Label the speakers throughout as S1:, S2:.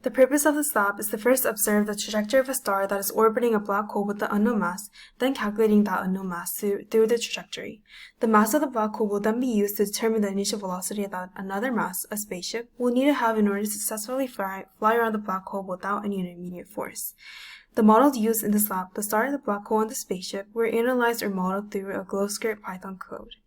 S1: The purpose of this lab is to first observe the trajectory of a star that is orbiting a black hole with the unknown mass, then calculating that unknown mass through the trajectory. The mass of the black hole will then be used to determine the initial velocity that another mass, a spaceship, will need to have in order to successfully fly around the black hole without any intermediate force. The models used in this lab, the star, the black hole, and the spaceship, were analyzed or modeled through a GloScript Python code.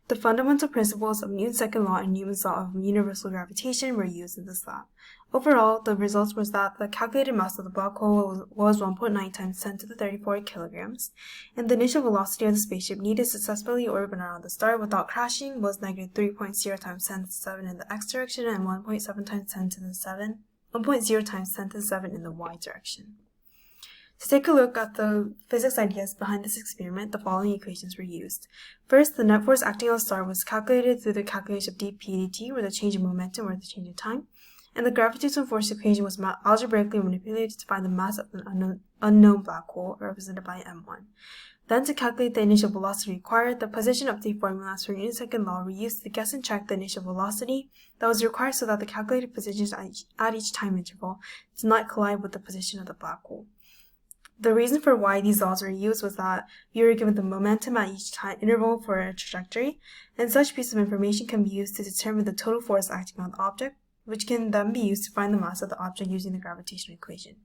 S1: The fundamental principles of Newton's second law and Newton's law of universal gravitation were used in this lab. Overall, the result was that the calculated mass of the black hole was 1.9 times 10 to the 34 kilograms, and the initial velocity of the spaceship needed to successfully orbit around the star without crashing was negative 3.0 times 10 to the 7 in the x direction and 1.7 times 10 to the 7, 1.0 times 10 to the 7 in the y direction. To take a look at the physics ideas behind this experiment, the following equations were used. First, the net force acting on the star was calculated through the calculation of dp dt, or the change in momentum or the change in time, and the gravitational force equation was algebraically manipulated to find the mass of an unknown black hole, represented by m1. Then, to calculate the initial velocity required, the position update formulas for Newton's second law were used to guess and check the initial velocity that was required so that the calculated positions at each time interval did not collide with the position of the black hole. The reason for why these laws were used was that we were given the momentum at each time interval for a trajectory, and such piece of information can be used to determine the total force acting on the object, which can then be used to find the mass of the object using the gravitational equation.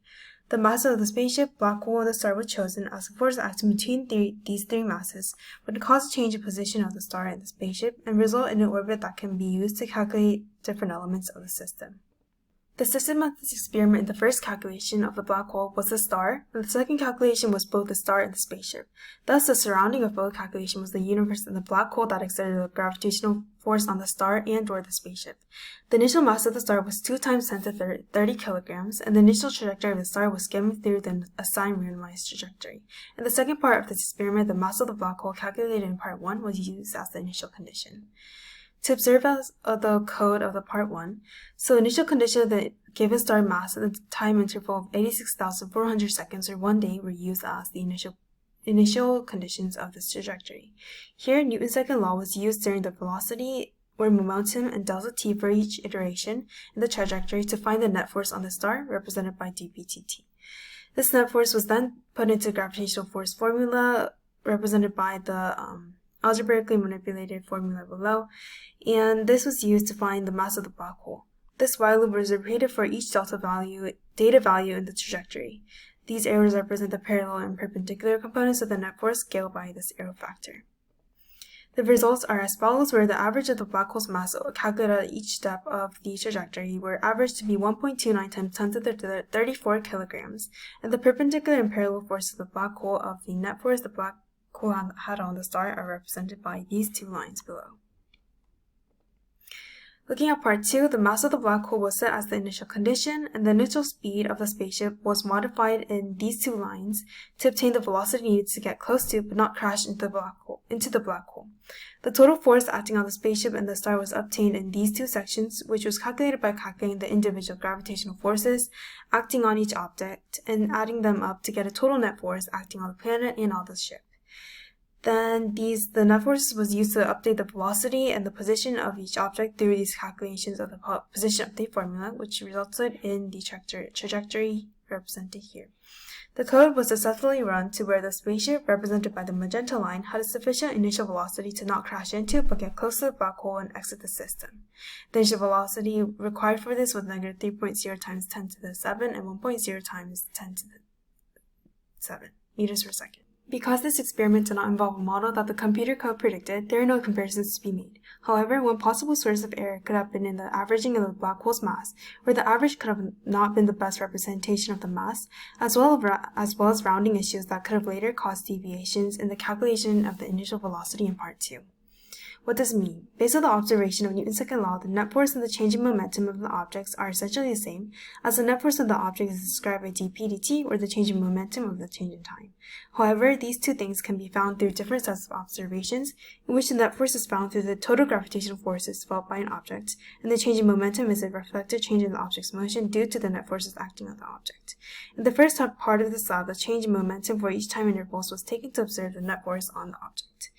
S1: The mass of the spaceship, black hole, and the star was chosen as the force acting between these three masses would cause a change in position of the star and the spaceship and result in an orbit that can be used to calculate different elements of the system. The system of this experiment in the first calculation of the black hole was the star, and the second calculation was both the star and the spaceship. Thus, the surrounding of both calculations was the universe and the black hole that exerted a gravitational force on the star and/or the spaceship. The initial mass of the star was 2 times 10 to 30 kilograms, and the initial trajectory of the star was given through the assigned randomized trajectory. In the second part of this experiment, the mass of the black hole calculated in part 1 was used as the initial condition. To observe the code of the part 1, so the initial condition of the given star mass and the time interval of 86,400 seconds or 1 day were used as the initial conditions of this trajectory. Here, Newton's second law was used during the velocity or momentum and delta t for each iteration in the trajectory to find the net force on the star, represented by dp/dt. This net force was then put into gravitational force formula, represented by the algebraically manipulated formula below, and this was used to find the mass of the black hole. This while loop was repeated for each data value in the trajectory. These arrows represent the parallel and perpendicular components of the net force scaled by this arrow factor. The results are as follows, where the average of the black hole's mass calculated at each step of the trajectory were averaged to be 1.29 times 10 to the 34 kilograms, and the perpendicular and parallel force of the black hole of the net force the black hole had on the star are represented by these two lines below. Looking at part 2, the mass of the black hole was set as the initial condition, and the initial speed of the spaceship was modified in these two lines to obtain the velocity needed to get close to but not crash into the black hole. The total force acting on the spaceship and the star was obtained in these two sections, which was calculated by calculating the individual gravitational forces acting on each object and adding them up to get a total net force acting on the planet and on the ship. Then the net force was used to update the velocity and the position of each object through these calculations of the position update formula, which resulted in the trajectory represented here. The code was successfully run to where the spaceship, represented by the magenta line, had a sufficient initial velocity to not crash into but get close to the black hole and exit the system. The initial velocity required for this was negative 3.0 times 10 to the 7 and 1.0 times 10 to the 7 meters per second. Because this experiment did not involve a model that the computer code predicted, there are no comparisons to be made. However, one possible source of error could have been in the averaging of the black hole's mass, where the average could have not been the best representation of the mass, as well as rounding issues that could have later caused deviations in the calculation of the initial velocity in part 2. What does it mean? Based on the observation of Newton's second law, the net force and the change in momentum of the objects are essentially the same, as the net force of the object is described by dp dt, or the change in momentum of the change in time. However, these two things can be found through different sets of observations, in which the net force is found through the total gravitational forces felt by an object, and the change in momentum is a reflected change in the object's motion due to the net forces acting on the object. In the first part of this lab, the change in momentum for each time intervals was taken to observe the net force on the object.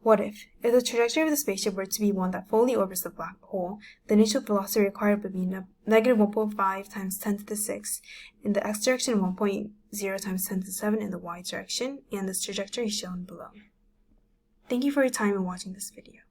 S1: What if the trajectory of the spaceship were to be one that fully orbits the black hole, the initial velocity required would be negative 1.5 times 10 to the 6 in the x direction, 1.0 times 10 to the 7 in the y direction, and this trajectory is shown below. Thank you for your time in watching this video.